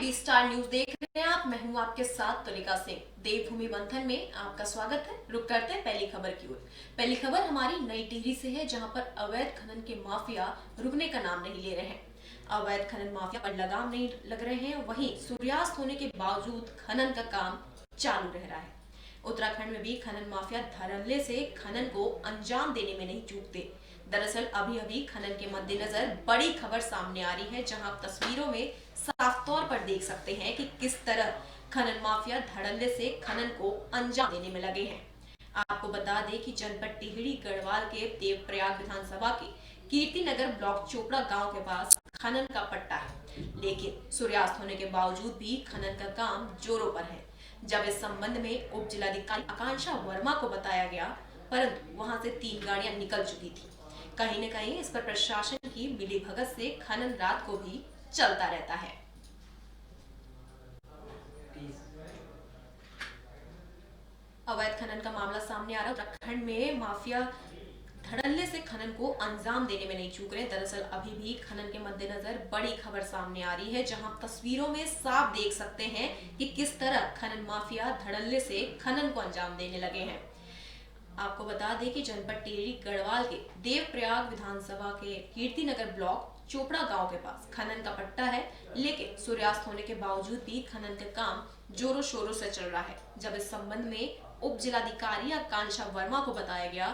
TV star news देख रहे हैं आप। मैं हूं आपके साथ तुलिका सिंह। देवभूमि मंथन में आपका स्वागत है। रुक करते हैं पहली खबर की ओर। पहली खबर हमारी नई टिहरी से है, जहां पर अवैध खनन के माफिया रुकने का नाम नहीं ले रहे हैं। अवैध खनन माफिया पर लगाम नहीं लग रहे हैं, वहीं सूर्यास्त होने के बावजूद खनन का काम चालू रह रहा है। उत्तराखंड में भी खनन माफिया धड़ल्ले से खनन को अंजाम देने में नहीं चूकते। दरअसल अभी अभी खनन के मद्देनजर बड़ी खबर सामने आ रही है, जहां आप तस्वीरों में साफ तौर पर देख सकते हैं कि किस तरह खनन माफिया धड़ल्ले से खनन को अंजाम देने में लगे हैं। आपको बता दें कि जनपद टिहरी गढ़वाल के देवप्रयाग विधानसभा के कीर्तिनगर ब्लॉक चोपड़ा गांव के पास खनन का पट्टा है, लेकिन सूर्यास्त होने के बावजूद भी खनन का काम जोरों पर है। जब इस संबंध में उप जिलाधिकारी आकांक्षा वर्मा को बताया गया, परंतु वहां से 3 गाड़ियां निकल चुकी थी। कहीं न कहीं इस पर प्रशासन की मिलीभगत से खनन रात को भी चलता रहता है। अवैध खनन का मामला सामने आ रहा है। उत्तराखंड में माफिया धड़ल्ले से खनन को अंजाम देने में नहीं चूक रहे। दरअसल अभी भी खनन के मद्देनजर बड़ी खबर सामने आ रही है, जहां तस्वीरों में साफ देख सकते हैं कि किस तरह खनन माफिया धड़ल्ले से खनन को अंजाम देने लगे हैं। आपको बता दें कि जनपद टिहरी गढ़वाल के देवप्रयाग विधानसभा के कीर्तिनगर ब्लॉक चोपड़ा गांव के पास खनन का पट्टा है, लेकिन सूर्यास्त होने के बावजूद भी खनन का काम जोरों शोरों से चल रहा है। जब इस संबंध में उप जिलाधिकारी आकांक्षा वर्मा को बताया गया,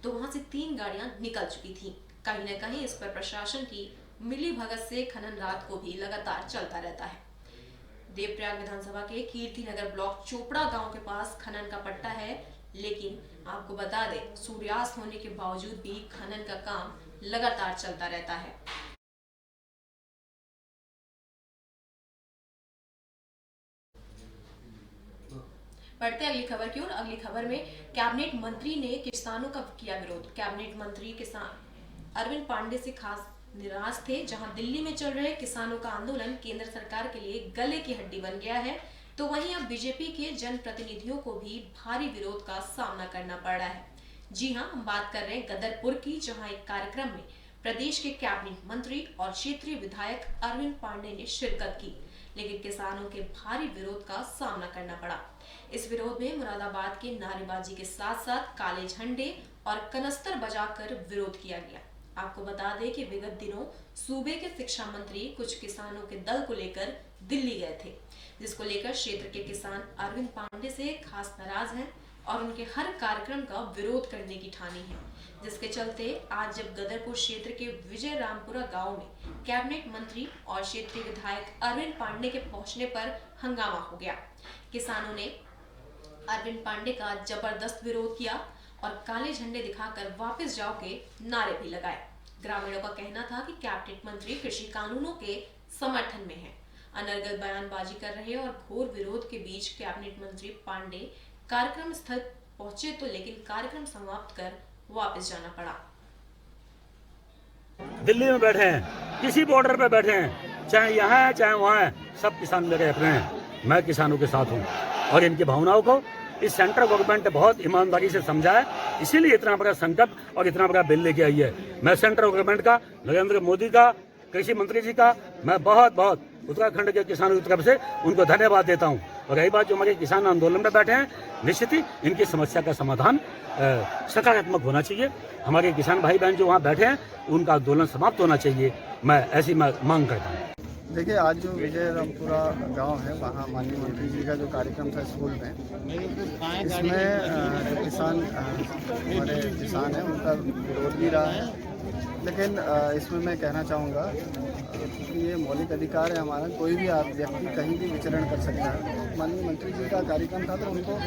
तो वहां से 3 गाड़ियां निकल चुकी थी। कहीं न कहीं इस पर प्रशासन की मिलीभगत से खनन रात को भी लगातार चलता रहता है। देवप्रयाग विधानसभा के कीर्तिनगर ब्लॉक चोपड़ा गांव के पास खनन का पट्टा है, लेकिन आपको बता दें सूर्यास्त होने के बावजूद भी खनन का काम लगातार चलता रहता है। बढ़ते अगली खबर की ओर। अगली खबर में कैबिनेट मंत्री ने किसानों का किया विरोध। कैबिनेट मंत्री किसान अरविंद पांडे से खास निराश थे, जहां दिल्ली में चल रहे किसानों का आंदोलन केंद्र सरकार के लिए गले की हड्डी बन गया है, तो वहीं अब बीजेपी के जनप्रतिनिधियों को भी भारी विरोध का सामना करना पड़ रहा है। जी हां, हम बात कर रहे हैं गदरपुर की, जहां एक कार्यक्रम में प्रदेश के कैबिनेट मंत्री और क्षेत्रीय विधायक अरविंद पांडे ने शिरकत की, लेकिन किसानों के भारी विरोध का सामना करना पड़ा। इस विरोध में मुरादाबाद के नारेबाजी के साथ साथ काले झंडे और कनस्तर बजाकर विरोध किया गया। आपको बता दें कि विगत दिनों सूबे के शिक्षा मंत्री कुछ किसानों के दल को लेकर दिल्ली गए थे, जिसको लेकर क्षेत्र के किसान अरविंद पांडे से खास नाराज हैं और उनके हर कार्यक्रम का विरोध करने की ठानी है, जिसके चलते आज जब गदरपुर क्षेत्र के विजय रामपुरा गांव में कैबिनेट मंत्री और क्षेत्रीय विधायक अरविंद पांडे के पहुंचने पर हंगामा हो गया। किसानों ने अरविंद पांडे का जबरदस्त विरोध किया और काले झंडे दिखाकर वापस जाओ के नारे भी लगाए। ग्रामीणों का कहना था कि कैबिनेट मंत्री कृषि कानूनों के समर्थन में हैं, अनर्गल बयानबाजी कर रहे और घोर विरोध के बीच कैबिनेट मंत्री पांडे कार्यक्रम स्थल पहुंचे, तो लेकिन कार्यक्रम समाप्त कर वापस जाना पड़ा। दिल्ली में बैठे हैं, किसी बॉर्डर पे बैठे हैं, चाहे यहाँ है चाहे वहाँ है, सब किसान मेरे अपने हैं। मैं किसानों के साथ हूँ और इनकी भावनाओं को इस सेंट्रल गवर्नमेंट ने बहुत ईमानदारी से समझा है, इसीलिए इतना बड़ा संकट और इतना बड़ा बिल लेके आई है। मैं सेंट्रल गवर्नमेंट का, नरेंद्र मोदी का, कृषि मंत्री जी का मैं बहुत उत्तराखंड के किसानों की तरफ से उनको धन्यवाद देता हूं। और रही बात जो हमारे किसान आंदोलन में बैठे हैं, निश्चित ही इनकी समस्या का समाधान सकारात्मक होना चाहिए। हमारे किसान भाई बहन जो वहाँ बैठे हैं उनका आंदोलन समाप्त होना चाहिए, मैं ऐसी मांग करता हूँ। देखिए, आज जो विजय रामपुरा गांव है, वहाँ माननीय मंत्री जी का जो कार्यक्रम था स्कूल में, इसमें जो किसान हमारे किसान हैं उनका विरोध भी रहा है। लेकिन इसमें मैं कहना चाहूँगा कि ये मौलिक अधिकार है हमारा, कोई भी व्यक्ति कहीं भी विचरण कर सकता है। माननीय मंत्री जी का कार्यक्रम था तो उनको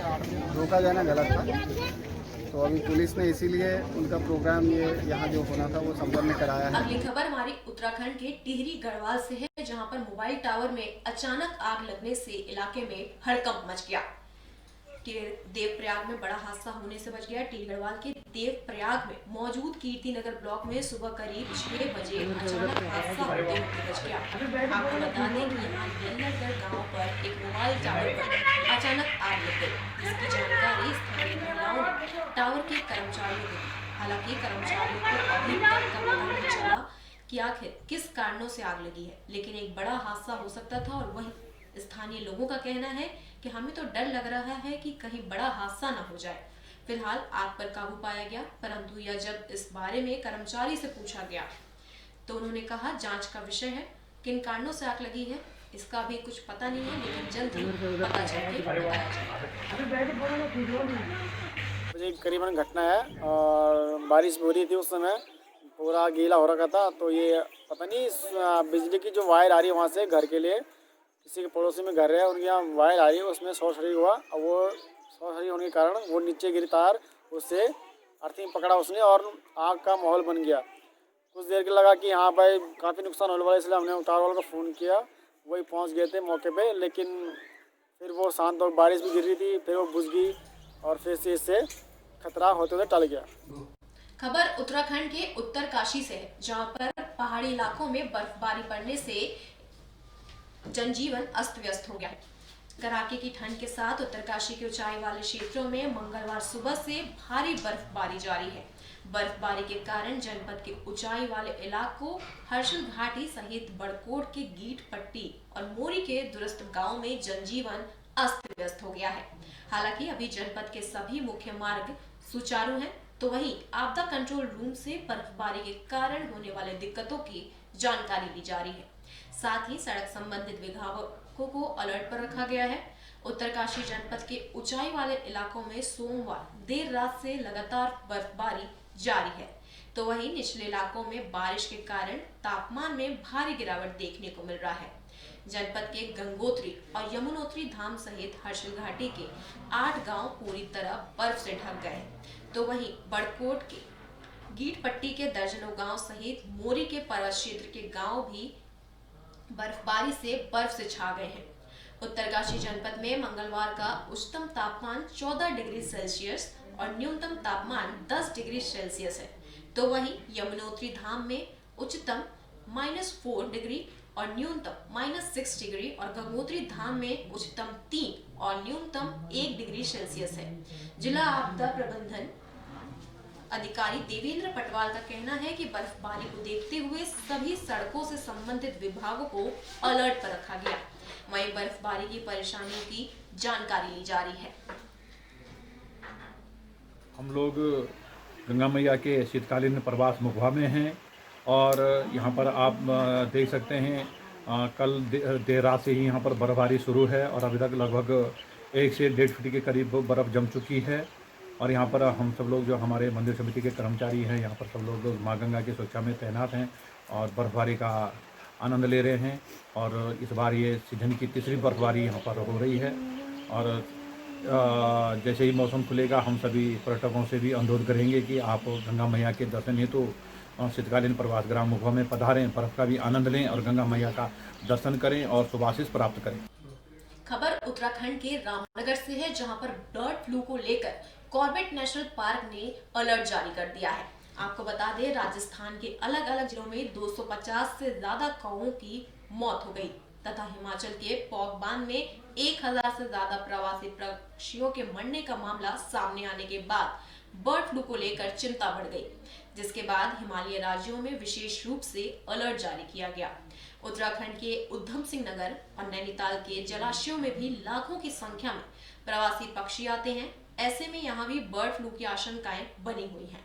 रोका जाना गलत था, तो अभी पुलिस ने इसीलिए उनका प्रोग्राम ये यहाँ जो होना था वो संपन्न कराया है। अगली खबर हमारी उत्तराखंड के टिहरी गढ़वाल से है, जहाँ पर मोबाइल टावर में अचानक आग लगने से इलाके में हड़कंप मच गया। देवप्रयाग में बड़ा हादसा होने से बच गया। टिहरी गढ़वाल के देवप्रयाग में मौजूद कीर्तिनगर ब्लॉक में सुबह करीब 6 बजे अचानक हादसा होते हुए बच गया। आपको बता दें कि यहाँ येल्लागढ़ गांव पर एक मोबाइल टावर पर अचानक आग लग गई, जिसकी जानकारी स्थानीय महिलाओं ने टावर के कर्मचारियों को दी। हालांकि कर्मचारियों को अभी तक का पता नहीं चला कि आखिर किस कारणों से आग लगी है, लेकिन एक बड़ा हादसा हो सकता था और वही स्थानीय लोगों का कहना है कि हमें तो डर लग रहा है कि कहीं बड़ा हादसा न हो जाए। फिलहाल आग पर काबू पाया गया, परंतु यह जब इस बारे में कर्मचारी से पूछा गया तो उन्होंने कहा जांच का विषय है, किन कारणों से आग लगी है इसका अभी कुछ पता नहीं है, लेकिन जल्द ही पता चल के बताया जाएगा। मुझे करीबन घटना है और बारिश हो रही थी उस समय, पूरा गीला हो रखा था। तो ये पता नहीं बिजली की जो वायर आ रही है वहाँ से घर के लिए, किसी के पड़ोसी में घर है उनके यहाँ वायर आ रही है, उसमें शॉर्ट सर्किट हुआ और वो शॉर्ट सर्किट होने के कारण वो नीचे गिरी तार, उससे अर्थिंग पकड़ा उसने और आग का माहौल बन गया। कुछ देर के लगा कि हाँ भाई काफ़ी नुकसान होने वाला, इसलिए हमने तार वाले को फ़ोन किया, वही पहुँच गए थे मौके पे, लेकिन फिर वो शांत हो, बारिश भी गिर रही थी, फिर वो बुझ गई और फिर से इससे खतरा होते हुए टल गया। खबर उत्तराखंड के उत्तरकाशी से है, जहां पर पहाड़ी इलाकों में बर्फबारी पड़ने से जनजीवन अस्त व्यस्त हो गया है। कड़ाके की ठंड के साथ उत्तरकाशी के ऊंचाई वाले क्षेत्रों में मंगलवार सुबह से भारी बर्फबारी जारी है। बर्फबारी के कारण जनपद के ऊंचाई वाले इलाकों हर्षल घाटी सहित बड़कोट के गीट पट्टी और मोरी के दूरस्थ गांव में जनजीवन अस्त व्यस्त हो गया है। हालांकि अभी जनपद के सभी मुख्य मार्ग सुचारू हैं, तो वहीं आपदा कंट्रोल रूम से बर्फबारी के कारण होने वाले दिक्कतों की जानकारी ली जा रही है। साथ ही सड़क संबंधित विभागों को अलर्ट पर रखा गया है। उत्तरकाशी जनपद के ऊंचाई वाले इलाकों में सोमवार देर रात से लगातार बर्फबारी जारी है, तो वहीं निचले इलाकों में बारिश के कारण तापमान में भारी गिरावट देखने को मिल रहा है। जनपद के गंगोत्री और यमुनोत्री धाम सहित हर्षल घाटी के 8 गांव पूरी तरह बर्फ से ढक गए, तो वहीं बड़कोट के गीट पट्टी के दर्जनों गांव सहित मोरी के पर्वत क्षेत्र के गांव भी बर्फबारी से बर्फ से छा गए हैं। उत्तरकाशी जनपद में मंगलवार का उच्चतम तापमान 14 डिग्री सेल्सियस और न्यूनतम तापमान 10 डिग्री सेल्सियस है, तो वहीं यमुनोत्री धाम में उच्चतम -4 डिग्री और न्यूनतम -6 डिग्री और गंगोत्री धाम में उच्चतम 3 और न्यूनतम 1 डिग्री सेल्सियस है। जिला आपदा प्रबंधन अधिकारी देवेंद्र पटवाल का कहना है कि बर्फबारी को देखते हुए सभी सड़कों से संबंधित विभागों को अलर्ट पर रखा गया। वहीं बर्फबारी की परेशानियों की जानकारी ली जा रही है। हम लोग गंगा मैया के शीतकालीन प्रवास मुखबा में हैं और यहाँ पर आप देख सकते हैं कल देर रात से ही यहाँ पर बर्फबारी शुरू है और अभी तक लगभग 1 से 1.5 फीट के करीब बर्फ़ जम चुकी है। और यहाँ पर हम सब लोग जो हमारे मंदिर समिति के कर्मचारी हैं, यहाँ पर सब लोग माँ गंगा की सुरक्षा में तैनात हैं और बर्फबारी का आनंद ले रहे हैं। और इस बार ये सीजन की तीसरी बर्फबारी यहाँ पर हो रही है और जैसे ही मौसम खुलेगा हम सभी पर्यटकों से भी अनुरोध करेंगे कि आप गंगा मैया के दर्शन हेतु शीतकालीन प्रवास ग्राम मुखबा में पधारें, बर्फ का भी आनंद लें और गंगा मैया का दर्शन करें और शुभाशीष प्राप्त करें। खबर उत्तराखंड के रामनगर से है, जहां पर बर्ड फ्लू को लेकर कॉर्बेट नेशनल पार्क ने अलर्ट जारी कर दिया है। आपको बता दें, राजस्थान के अलग अलग जिलों में 250 से ज्यादा कौओं की मौत हो गई तथा हिमाचल के पौग बांध में 1000 से ज्यादा प्रवासी पक्षियों के मरने का मामला सामने आने के बाद बर्ड फ्लू को लेकर चिंता बढ़ गई, जिसके बाद हिमालयी राज्यों में विशेष रूप से अलर्ट जारी किया गया। उत्तराखंड के उधम सिंह नगर और नैनीताल के जलाशयों में भी लाखों की संख्या में प्रवासी पक्षी आते हैं। ऐसे में यहाँ भी बर्ड फ्लू की आशंकाएं बनी हुई हैं।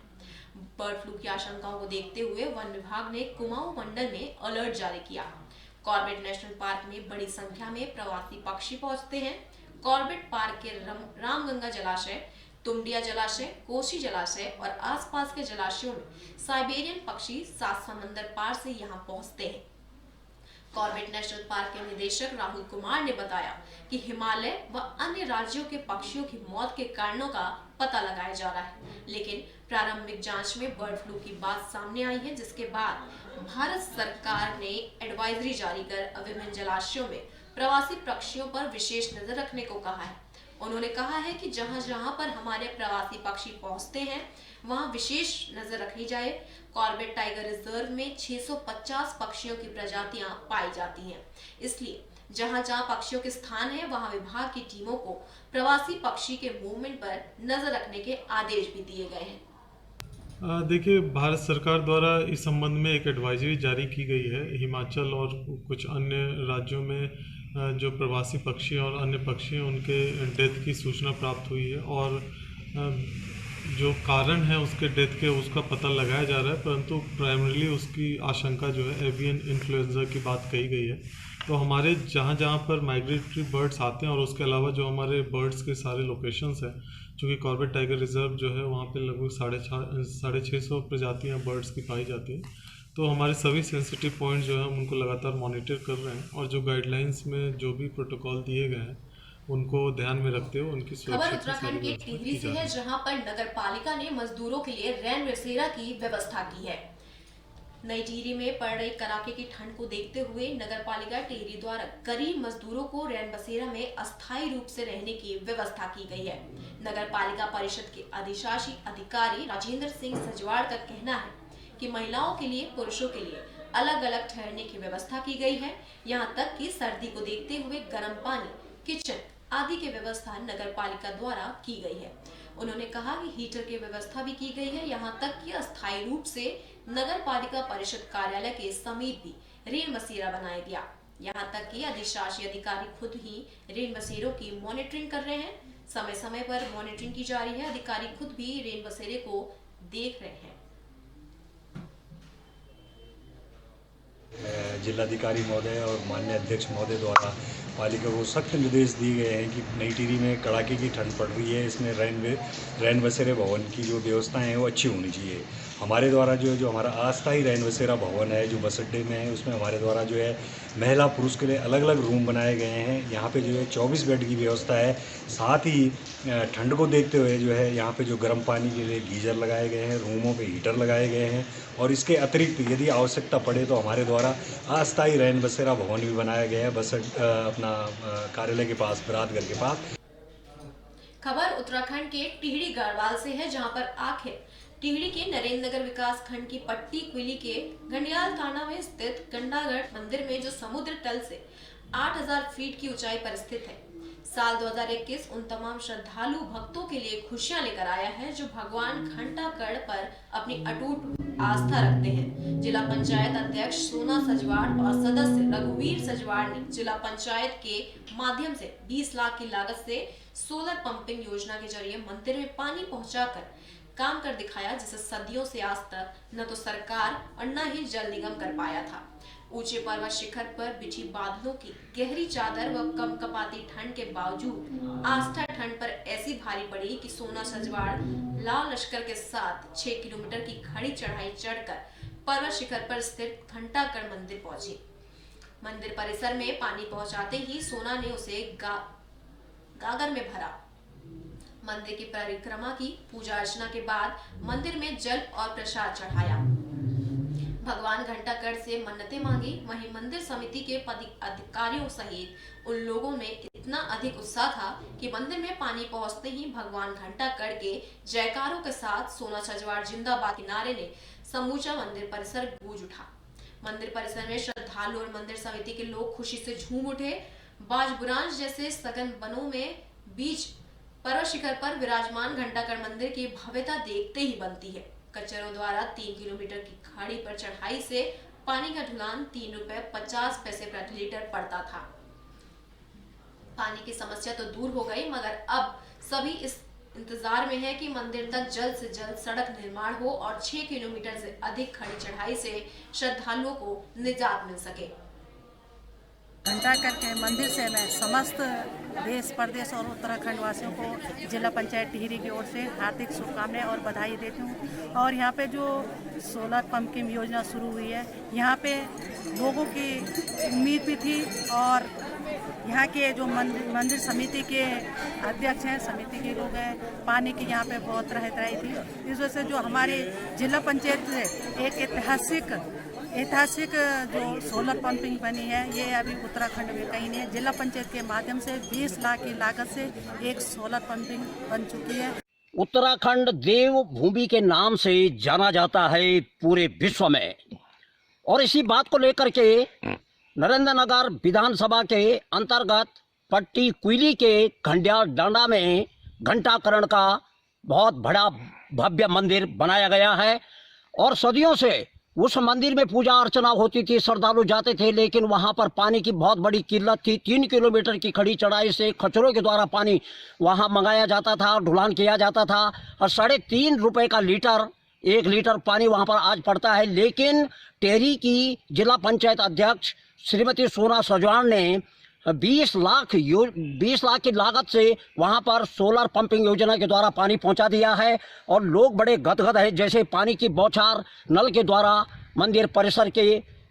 बर्ड फ्लू की आशंकाओं को देखते हुए वन विभाग ने कुमाऊं मंडल में अलर्ट जारी किया। कॉर्बेट नेशनल पार्क में बड़ी संख्या में प्रवासी पक्षी पहुंचते हैं। कॉर्बेट पार्क के रामगंगा जलाशय, तुमडिया जलाशय, कोसी जलाशय और आसपास के जलाशयों में साइबेरियन पक्षी 7 समंदर पार से यहाँ पहुंचते हैं। कॉर्बेट नेशनल पार्क के निदेशक राहुल कुमार ने बताया कि हिमालय व अन्य राज्यों के पक्षियों की मौत के कारणों का पता लगाया जा रहा है, लेकिन प्रारंभिक जांच में बर्ड फ्लू की बात सामने आई है, जिसके बाद भारत सरकार ने एडवाइजरी जारी कर विभिन्न जलाशयों में प्रवासी पक्षियों पर विशेष नजर रखने को कहा है। उन्होंने कहा है कि जहां जहां पर हमारे प्रवासी पक्षी पहुंचते हैं वहां विशेष नजर रखी जाए। कॉर्बेट टाइगर रिजर्व में 650 पक्षियों की प्रजातियां पाई जाती हैं, इसलिए जहां जहां पक्षियों के स्थान है वहां विभाग की टीमों को प्रवासी पक्षी के मूवमेंट पर नजर रखने के आदेश भी दिए गए हैं। देखिए, भारत सरकार द्वारा इस संबंध में एक एडवाइजरी जारी की गई है। हिमाचल और कुछ अन्य राज्यों में जो प्रवासी पक्षी और अन्य पक्षी हैं उनके डेथ की सूचना प्राप्त हुई है और जो कारण है उसके डेथ के उसका पता लगाया जा रहा है, परंतु प्राइमरीली उसकी आशंका जो है एवियन इन्फ्लुएंजा की बात कही गई है। तो हमारे जहाँ जहाँ पर माइग्रेटरी बर्ड्स आते हैं और उसके अलावा जो हमारे बर्ड्स के सारे लोकेशंस हैं, चूँकि कॉर्बेट टाइगर रिजर्व जो है वहाँ पे लगभग 650 प्रजातियाँ बर्ड्स की पाई जाती हैं, तो हमारे सभी सेंसिटिव पॉइंट जो है हम उनको लगातार मॉनिटर कर रहे हैं और जो गाइडलाइंस में जो भी प्रोटोकॉल दिए गए हैं उनको ध्यान में रखते हुए उनकी खबर सुरक्षा उत्तराखंड के टिहरी से है, जहां पर नगर पालिका ने मजदूरों के लिए रैन बसेरा की व्यवस्था की है। नई टिहरी में पड़ रही कड़ाके की ठंड को देखते हुए नगर पालिका टिहरी द्वारा गरीब मजदूरों को रैन बसेरा में अस्थायी रूप से रहने की व्यवस्था की गई है। नगर पालिका परिषद के अधिशासी अधिकारी राजेंद्र सिंह सजवाड़ का कहना है कि महिलाओं के लिए, पुरुषों के लिए अलग अलग ठहरने की व्यवस्था की गई है। यहाँ तक कि सर्दी को देखते हुए गर्म पानी, किचन आदि की व्यवस्था नगर पालिका द्वारा की गई है। उन्होंने कहा कि हीटर की व्यवस्था भी की गई है। यहाँ तक कि अस्थायी रूप से नगर पालिका परिषद कार्यालय के समीप भी रेन बसेरा बनाया गया। यहाँ तक कि अधिशासी अधिकारी खुद ही रेन बसेरों की मॉनिटरिंग कर रहे हैं। समय समय पर मॉनिटरिंग की जा रही है। अधिकारी खुद भी रेन बसेरे को देख रहे हैं। जिलाधिकारी महोदय और माननीय अध्यक्ष महोदय द्वारा पालिका को सख्त निर्देश दिए गए हैं कि नई टिहरी में कड़ाके की ठंड पड़ रही है, इसमें रैन बसेरे भवन की जो व्यवस्थाएं हैं वो अच्छी होनी चाहिए। हमारे द्वारा जो हमारा अस्थायी रैन बसेरा भवन है जो बस अड्डे में है, उसमें हमारे द्वारा जो है महिला पुरुष के लिए अलग अलग रूम बनाए गए हैं। यहाँ पे जो है 24 बेड की व्यवस्था है। साथ ही ठंड को देखते हुए जो है यहाँ पे जो गर्म पानी के लिए गीजर लगाए गए हैं, रूमों पे हीटर लगाए गए हैं और इसके अतिरिक्त यदि आवश्यकता पड़े तो हमारे द्वारा अस्थायी रैन बसेरा भवन भी बनाया गया है बस अपना कार्यालय के पास, बिरादगढ़ के पास। खबर उत्तराखंड के टिहरी गढ़वाल से है, जहां पर आखिर टिहरी के नरेंद्र नगर विकास खंड की पट्टी क्विली के घंडियाल थाना में स्थित गंडागढ़ मंदिर में जो समुद्र तल से 8000 फीट की ऊंचाई पर स्थित है। साल 2021 उन तमाम श्रद्धालु भक्तों के लिए खुशियां लेकर आया है जो भगवान घंटागढ़ पर अपनी अटूट आस्था रखते हैं। जिला पंचायत अध्यक्ष सोना सजवाड़ और सदस्य रघुवीर सजवाड़ ने जिला पंचायत के माध्यम से 20 लाख की लागत से सोलर पंपिंग योजना के जरिए मंदिर में पानी पहुंचाकर काम कर दिखाया, जिसे सदियों से आज तक न तो सरकार और न ही जल निगम कर पाया था। ऊंचे पर्वत शिखर पर बिछी बादलों की गहरी चादर व कंपकपाती ठंड के बावजूद आस्था ठंड पर ऐसी भारी पड़ी कि सोना सजवाड़ लाल लश्कर के साथ 6 किलोमीटर की खड़ी चढ़ाई चढ़कर पर्वत शिखर पर स्थित घंटागढ़ मंदिर पहुंची। मंदिर परिसर में पानी पहुंचाते ही सोना ने उसे गागर में भरा। मंदिर की परिक्रमा की, पूजा अर्चना के बाद मंदिर में जल और प्रसाद चढ़ाया। भगवान घंटागढ़ से मन्नतें मांगी। वहीं मंदिर समिति के पदाधिकारियों सहित उन लोगों में इतना अधिक उत्साह था कि मंदिर में पानी पहुंचते ही भगवान घंटागढ़ के जयकारों के साथ सोना सजवाड़ जिंदाबाद के नारे ने समूचा मंदिर परिसर गूंज उठा। मंदिर परिसर में श्रद्धालु और मंदिर समिति के लोग खुशी से झूम उठे। बाजबुरांश जैसे सघन वनों में बीच पर्वत शिखर पर विराजमान घंटागढ़ मंदिर की भव्यता देखते ही बनती है। कचरों द्वारा 3 किलोमीटर की खाड़ी पर चढ़ाई से पानी का ढुलान 3 रुपए 50 पैसे प्रति लीटर पड़ता था। पानी की समस्या तो दूर हो गई, मगर अब सभी इस इंतजार में है कि मंदिर तक जल्द से जल्द सड़क निर्माण हो और 6 किलोमीटर से अधिक खड़ी चढ़ाई से श्रद्धालुओं को निजात मिल सके। घंटागढ़ के मंदिर से मैं समस्त देश प्रदेश और उत्तराखंड वासियों को जिला पंचायत टिहरी की ओर से हार्दिक शुभकामनाएं और बधाई देती हूँ। और यहाँ पे जो सोलर पंप की योजना शुरू हुई है, यहाँ पे लोगों की उम्मीद भी थी और यहाँ के जो मंदिर समिति के अध्यक्ष हैं, समिति के लोग हैं, पानी की यहाँ पे बहुत रहतराई थी। इस वजह से जो हमारे जिला पंचायत से एक ऐतिहासिक जो सोलर पंपिंग बनी है, ये अभी उत्तराखंड में कहीं नहीं है। जिला पंचायत के माध्यम से 20 लाख की लागत से एक सोलर पंपिंग बन चुकी है। उत्तराखंड देव भूमि के नाम से जाना जाता है पूरे विश्व में, और इसी बात को लेकर के नरेंद्र नगर विधानसभा के अंतर्गत पट्टी क्विली के घंडियाल डांडा में घंटाकरण का बहुत बड़ा भव्य मंदिर बनाया गया है और सदियों से उस मंदिर में पूजा अर्चना होती थी, श्रद्धालु जाते थे, लेकिन वहाँ पर पानी की बहुत बड़ी किल्लत थी। 3 किलोमीटर की खड़ी चढ़ाई से खच्चरों के द्वारा पानी वहाँ मंगाया जाता था, ढुलान किया जाता था और 3.5 रुपये का लीटर 1 लीटर पानी वहाँ पर आज पड़ता है। लेकिन टिहरी की जिला पंचायत अध्यक्ष श्रीमती सोना सजवान ने 20 लाख की लागत से वहाँ पर सोलर पंपिंग योजना के द्वारा पानी पहुँचा दिया है और लोग बड़े गदगद हैं। जैसे पानी की बौछार नल के द्वारा मंदिर परिसर के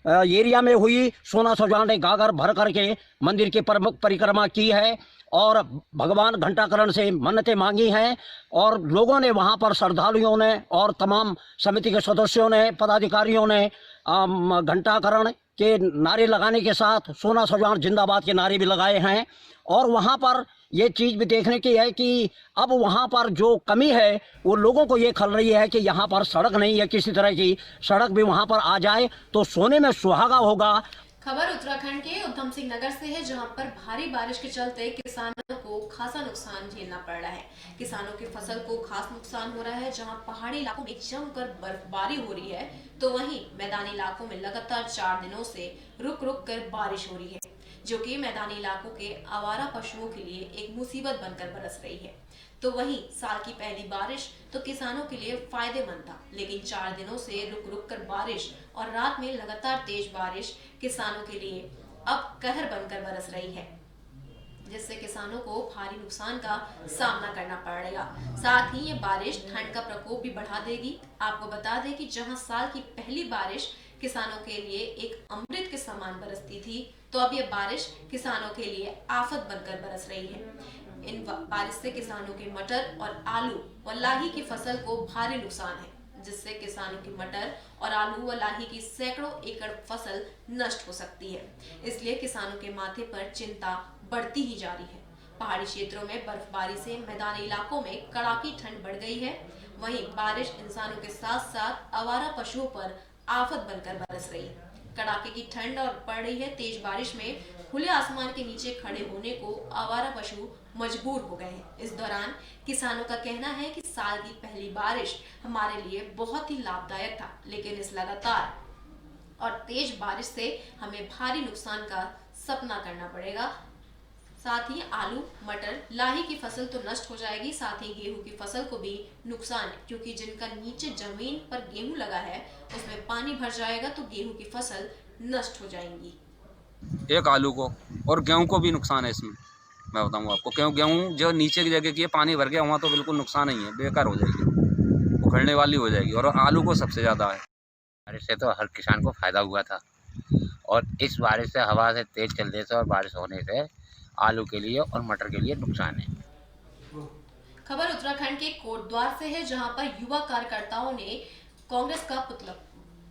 एरिया में हुई, सोना सजवान ने गागर भर करके मंदिर की परिक्रमा की है और भगवान घंटाकरण से मन्नतें मांगी हैं और लोगों ने वहाँ पर, श्रद्धालुओं ने और तमाम समिति के सदस्यों ने, पदाधिकारियों ने घंटाकरण के नारे लगाने के साथ सोना सजवान जिंदाबाद के नारे भी लगाए हैं। और वहाँ पर ये चीज़ भी देखने की है कि अब वहाँ पर जो कमी है वो लोगों को ये खल रही है कि यहाँ पर सड़क नहीं है, किसी तरह की सड़क भी वहाँ पर आ जाए तो सोने में सुहागा होगा। खबर उत्तराखंड के उधम सिंह नगर से है, जहां पर भारी बारिश के चलते किसानों को खासा नुकसान झेलना पड़ रहा है। किसानों की फसल को खास नुकसान हो रहा है। जहां पहाड़ी इलाकों में जमकर बर्फबारी हो रही है तो वहीं मैदानी इलाकों में लगातार 4 दिनों से रुक रुक कर बारिश हो रही है, जो कि मैदानी इलाकों के आवारा पशुओं के लिए एक मुसीबत बनकर बरस रही है। तो वहीं साल की पहली बारिश तो किसानों के लिए फायदेमंद था, लेकिन 4 दिनों से रुक रुक कर बारिश और रात में लगातार तेज बारिश किसानों के लिए अब कहर बनकर बरस रही है, जिससे किसानों को भारी नुकसान का सामना करना पड़ेगा। साथ ही ये बारिश ठंड का प्रकोप भी बढ़ा देगी। आपको बता दें कि जहां साल की पहली बारिश किसानों के लिए एक अमृत के समान बरसती थी, तो अब ये बारिश किसानों के लिए आफत बनकर बरस रही है। इन बारिश से किसानों के मटर और आलू व लाही की फसल को भारी नुकसान है, जिससे किसानों की मटर और आलू व लाही की सैकड़ों एकड़ फसल नष्ट हो सकती है। इसलिए किसानों के माथे पर चिंता बढ़ती ही जा रही है। पहाड़ी क्षेत्रों में बर्फबारी से मैदानी इलाकों में कड़ाकी ठंड बढ़ गई है। वहीं बारिश इंसानों के साथ साथ आवारा पशुओं पर आफत बनकर बरस रही है। कड़ाके की ठंड और पड़ रही है तेज बारिश में खुले आसमान के नीचे खड़े होने को आवारा पशु मजबूर हो गए हैं। इस दौरान किसानों का कहना है कि साल की पहली बारिश हमारे लिए बहुत ही लाभदायक था, लेकिन इस लगातार और तेज बारिश से हमें भारी नुकसान का सामना करना पड़ेगा। साथ ही आलू, मटर, लाही की फसल तो नष्ट हो जाएगी, साथ ही गेहूं की फसल को भी नुकसान है, क्योंकि जिनका नीचे जमीन पर गेहूं लगा है उसमें पानी भर जाएगा तो गेहूं की फसल नष्ट हो जाएंगी। एक आलू को और गेहूं को भी नुकसान है इसमें, मैं बताऊंगा आपको। क्यों गेहूं जो नीचे की जगह की है, पानी भर गया वहाँ तो बिल्कुल नुकसान ही है, बेकार हो जाएगी, उखड़ने वाली हो जाएगी। और आलू को सबसे ज़्यादा है। बारिश से तो हर किसान को फायदा हुआ था और इस बारिश से, हवा से तेज चलने से और बारिश होने से आलू के लिए और मटर के लिए नुकसान है। खबर उत्तराखंड के कोटद्वार से है, जहां पर युवा कार्यकर्ताओं ने कांग्रेस का पुतला,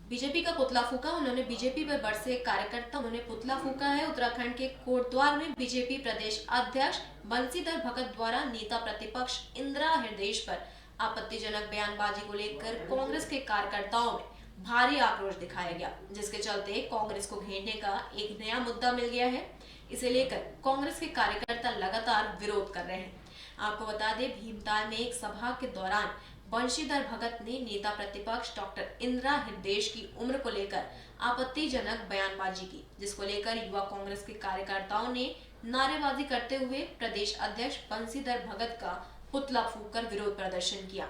बीजेपी का पुतला फूका। उन्होंने बीजेपी पर बरसे कार्यकर्ता उन्होंने पुतला फूका है। उत्तराखंड के कोटद्वार में बीजेपी प्रदेश अध्यक्ष बंशीधर भगत द्वारा नेता प्रतिपक्ष इंदिरा हृदयेश पर आपत्तिजनक बयानबाजी को लेकर कांग्रेस के कार्यकर्ताओं में भारी आक्रोश दिखाया गया, जिसके चलते कांग्रेस को घेरने का एक नया मुद्दा मिल गया है। इसे लेकर कांग्रेस के कार्यकर्ता लगातार विरोध कर रहे हैं। आपको बता दें, भीमताल में एक सभा के दौरान बंशीधर भगत ने नेता प्रतिपक्ष डॉक्टर इंदिरा हृदयेश की उम्र को लेकर आपत्तिजनक बयानबाजी की, जिसको लेकर युवा कांग्रेस के कार्यकर्ताओं ने नारेबाजी करते हुए प्रदेश अध्यक्ष बंशीधर भगत का पुतला फूंककर विरोध प्रदर्शन किया।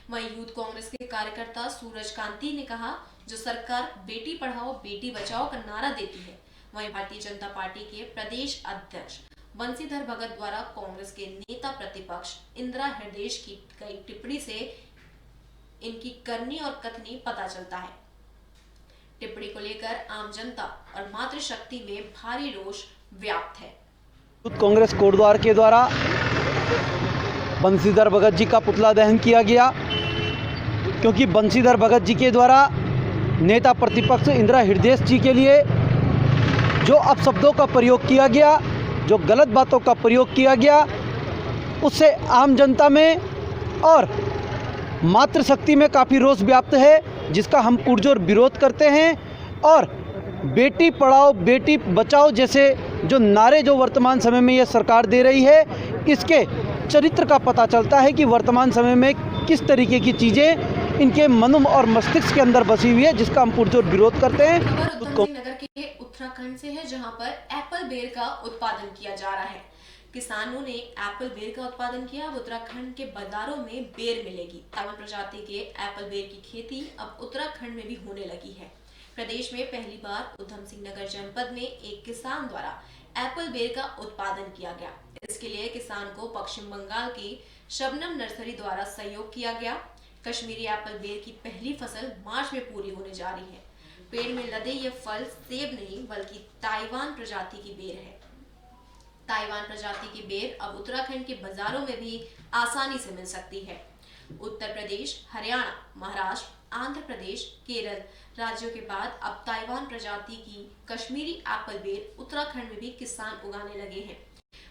वहीं यूथ कांग्रेस के कार्यकर्ता सूरज कांति ने कहा, जो सरकार बेटी पढ़ाओ बेटी बचाओ का नारा देती है, वहीं भारतीय जनता पार्टी के प्रदेश अध्यक्ष बंशीधर भगत द्वारा कांग्रेस के नेता प्रतिपक्ष इंदिरा हृदयेश की कई टिप्पणी से इनकी करनी और कथनी पता चलता है। टिप्पणी को लेकर आम जनता और मातृशक्ति में भारी रोष व्याप्त है। यूथ कांग्रेस कोटद्वार के द्वारा बंशीधर भगत जी का पुतला दहन किया गया, क्योंकि बंशीधर भगत जी के द्वारा नेता प्रतिपक्ष इंदिरा हृदयेश जी के लिए जो अपशब्दों का प्रयोग किया गया, जो गलत बातों का प्रयोग किया गया, उससे आम जनता में और मातृशक्ति में काफ़ी रोष व्याप्त है, जिसका हम पुरजोर विरोध करते हैं। और बेटी पढ़ाओ बेटी बचाओ जैसे जो नारे जो वर्तमान समय में ये सरकार दे रही है, इसके चरित्र का पता चलता है कि वर्तमान समय में किस तरीके की चीज़ें इनके मन और मस्तिष्क के अंदर बसी हुई है, जिसका हम पुरजोर विरोध करते हैं। उधम सिंह नगर के उत्तराखंड से है, जहां पर एप्पल बेर का उत्पादन किया जा रहा है। किसानों ने एप्पल बेर का उत्पादन किया। अब उत्तराखंड के बाजारों में बेर मिलेगी। ताइवान प्रजाति के एप्पल बेर की खेती अब उत्तराखंड में भी होने लगी है। प्रदेश में पहली बार उधम सिंह नगर जनपद में एक किसान द्वारा एप्पल बेर का उत्पादन किया गया। इसके लिए किसान को पश्चिम बंगाल की शबनम नर्सरी द्वारा सहयोग किया गया। कश्मीरी एप्पल बेर की पहली फसल मार्च में पूरी होने जा रही है। पेड़ में लदे ये फल सेब नहीं बल्कि ताइवान प्रजाति की बेर है। ताइवान प्रजाति की बेर अब उत्तराखंड के बाजारों में भी आसानी से मिल सकती है। उत्तर प्रदेश, हरियाणा, महाराष्ट्र, आंध्र प्रदेश, केरल राज्यों के बाद अब ताइवान प्रजाति की कश्मीरी एप्पल बेर उत्तराखंड में भी किसान उगाने लगे हैं।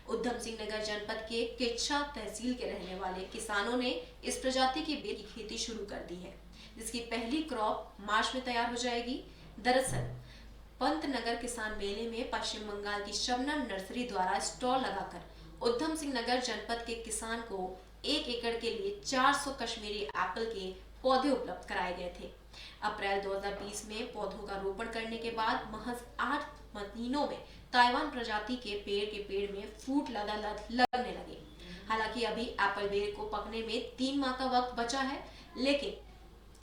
उधम सिंह नगर जनपद के किच्छा तहसील के रहने वाले किसानों ने इस प्रजाति की बेर की खेती शुरू कर दी है, जिसकी पहली क्रॉप मार्च में तैयार हो जाएगी। दरअसल पंतनगर किसान मेले में पश्चिम बंगाल की शबनम नर्सरी द्वारा स्टॉल लगाकर उधम सिंह नगर जनपद के किसान को 1 एकड़ के लिए 400 कश्मीरी एप्पल के पौधे उपलब्ध कराए गए थे। अप्रैल 2020 में पौधों का रोपण करने के बाद महज 8 महीनों में ताइवान प्रजाति के पेड़ में फ्रूट लगने लगे। हालांकि अभी एप्पल बेर को पकने में 3 माह का वक्त बचा है, लेकिन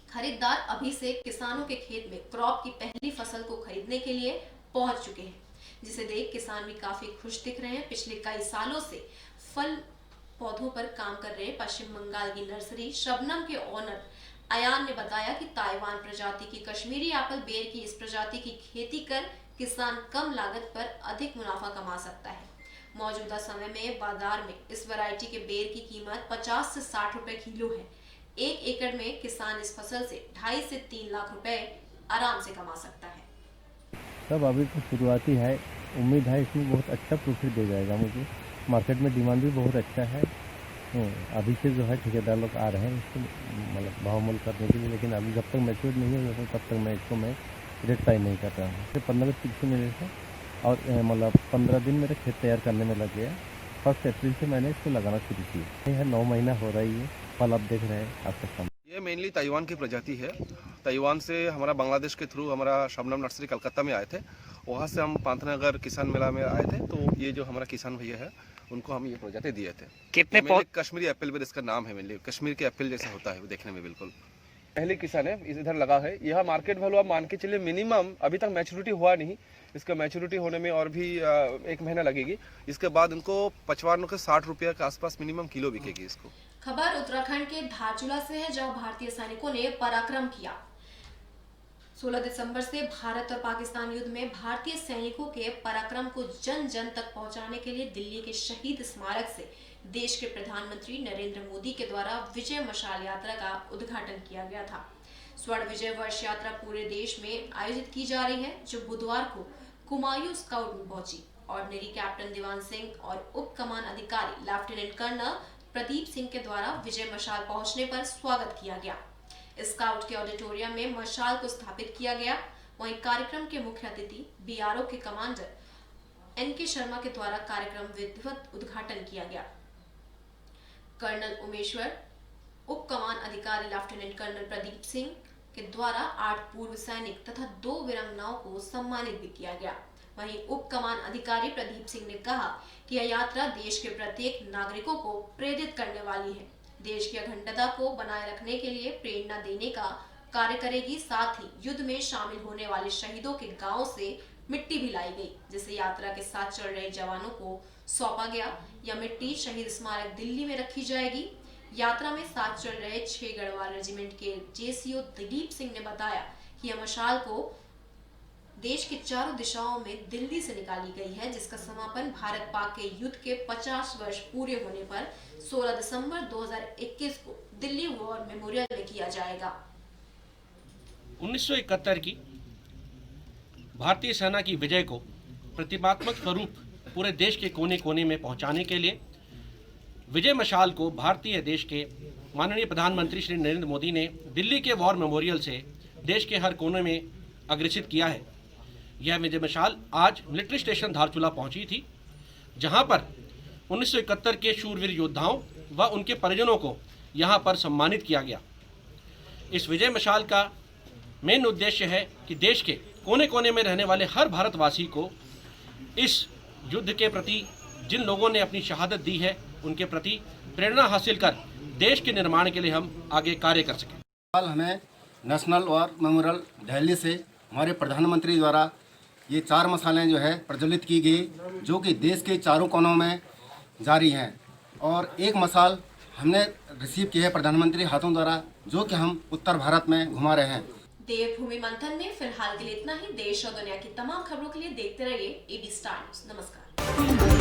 खरीदार अभी से किसानों के खेत में क्रॉप की पहली फसल को खरीदने के लिए पहुंच चुके हैं, जिसे देख किसान भी काफी खुश दिख रहे हैं। पिछले कई सालों से फल पौधों पर काम कर रहे पश्चिम बंगाल की नर्सरी शबनम के ओनर अयान ने बताया कि ताइवान प्रजाति की कश्मीरी एप्पल बेर की इस प्रजाति की खेती कर किसान कम लागत पर अधिक मुनाफा कमा सकता है। मौजूदा समय में बाजार में इस वैरायटी के बेर की कीमत 50 से 60 रुपए किलो है। 1 एकड़ में किसान इस फसल से 2.5 से 3 लाख रुपए आराम से कमा सकता है। सब अभी तो शुरुआती है, उम्मीद है इसमें बहुत अच्छा प्रॉफिट दे जाएगा मुझे। मार्केट में डिमांड भी बहुत अच्छा है। अभी से जो है ठेकेदार लोग आ रहे हैं इसको मतलब भाव मोल करने के लिए, लेकिन अभी जब तक मैच्योर नहीं हो तब तक मैं इसको रेट तय नहीं कर रहा हूँ। 15 से मेरे से और मतलब 15 दिन मेरे खेत तैयार करने में लग गया। 1 अप्रैल से मैंने इसको लगाना शुरू किया है। 9 महीना हो रही है, फल आप देख रहे हैं आपके सामने। ये मेनली ताइवान की प्रजाति है। ताइवान से हमारा बांग्लादेश के थ्रू हमारा शबनम नर्सरी कलकत्ता में आए थे, वहाँ से हम पंतनगर किसान मेला में आए थे। तो ये जो हमारा किसान भैया है उनको हम ये प्रजाति दिए थे। कितने कश्मीरी एप्पल बेर इसका नाम है। मेनली कश्मीर के एप्पल जैसा होता है वो देखने में। बिल्कुल पहले किसान है, इधर लगा है। यह मार्केट वैल्यू आप मान के चलिए मिनिमम अभी तक मैच्योरिटी हुआ नहीं, इसका मैच्योरिटी होने में और भी 1 महीना लगेगी। इसके बाद इनको 55 से 60 रुपये के आसपास मिनिमम किलो बिकेगी इसको। खबर उत्तराखंड के धारचूला से है, जहां भारतीय सैनिकों ने पराक्रम किया। 16 दिसंबर से भारत और पाकिस्तान युद्ध में भारतीय सैनिकों के पराक्रम को जन जन तक पहुंचाने के लिए दिल्ली के शहीद स्मारक से देश के प्रधानमंत्री नरेंद्र मोदी के द्वारा विजय मशाल यात्रा का उद्घाटन किया गया था। स्वर्ण विजय वर्ष यात्रा पूरे देश में आयोजित की जा रही है, जो बुधवार को कुमायूं स्काउट में पहुंची। ऑर्डिनरी कैप्टन दीवान सिंह और उप कमान अधिकारी लेफ्टिनेंट कर्नल प्रदीप सिंह के द्वारा विजय मशाल पहुंचने पर स्वागत किया गया। स्काउट के ऑडिटोरियम में मशाल को स्थापित किया गया। वहीं कार्यक्रम के मुख्य अतिथि बीआरओ के कमांडर एनके शर्मा के द्वारा कार्यक्रम विधिवत उद्घाटन किया गया। कर्नल उमेश्वर, उप कमान अधिकारी लेफ्टिनेंट कर्नल प्रदीप सिंह के द्वारा 8 पूर्व सैनिक तथा 2 वीरांगनाओं को सम्मानित भी किया गया। वहीं उप कमान अधिकारी प्रदीप सिंह ने कहा कि यह यात्रा देश के प्रत्येक नागरिकों को प्रेरित करने वाली है, देश की अखंडता को बनाए रखने के लिए प्रेरणा देने का कार्य करेगी। साथ ही युद्ध में शामिल होने वाले शहीदों के गांवों से मिट्टी भी लाई गई, जिसे यात्रा के साथ चल रहे जवानों को सौंपा गया। यह मिट्टी शहीद स्मारक दिल्ली में रखी जाएगी। यात्रा में साथ चल रहे 6 गढ़वाल रेजिमेंट के जेसीओ दिलीप सिंह ने बताया कि यह मशाल को देश के चारों दिशाओं में दिल्ली से निकाली गई है, जिसका समापन भारत पाक के युद्ध के 50 वर्ष पूरे होने पर 16 दिसंबर 2021 को दिल्ली वॉर मेमोरियल में किया जाएगा। 1971 की भारतीय सेना की विजय को प्रतीकात्मक स्वरूप पूरे देश के कोने कोने में पहुंचाने के लिए विजय मशाल को भारतीय देश के माननीय प्रधानमंत्री श्री नरेंद्र मोदी ने दिल्ली के वॉर मेमोरियल से देश के हर कोने में अग्रेसित किया है। यह विजय मशाल आज मिलिट्री स्टेशन धारचूला पहुंची थी, जहां पर 1971 के शूरवीर योद्धाओं व उनके परिजनों को यहाँ पर सम्मानित किया गया। इस विजय मशाल का मेन उद्देश्य है कि देश के कोने कोने में रहने वाले हर भारतवासी को इस युद्ध के प्रति जिन लोगों ने अपनी शहादत दी है उनके प्रति प्रेरणा हासिल कर देश के निर्माण के लिए हम आगे कार्य कर सकें। कल हमें नेशनल वॉर मेमोरियल दिल्ली से हमारे प्रधानमंत्री द्वारा ये 4 मशालें जो है प्रज्वलित की गई, जो कि देश के चारों कोनों में जारी हैं, और एक मशाल हमने रिसीव की है प्रधानमंत्री हाथों द्वारा, जो कि हम उत्तर भारत में घुमा रहे हैं। देवभूमि मंथन में फिलहाल के लिए इतना ही। देश और दुनिया की तमाम खबरों के लिए देखते रहिए AB स्टार न्यूज़। नमस्कार।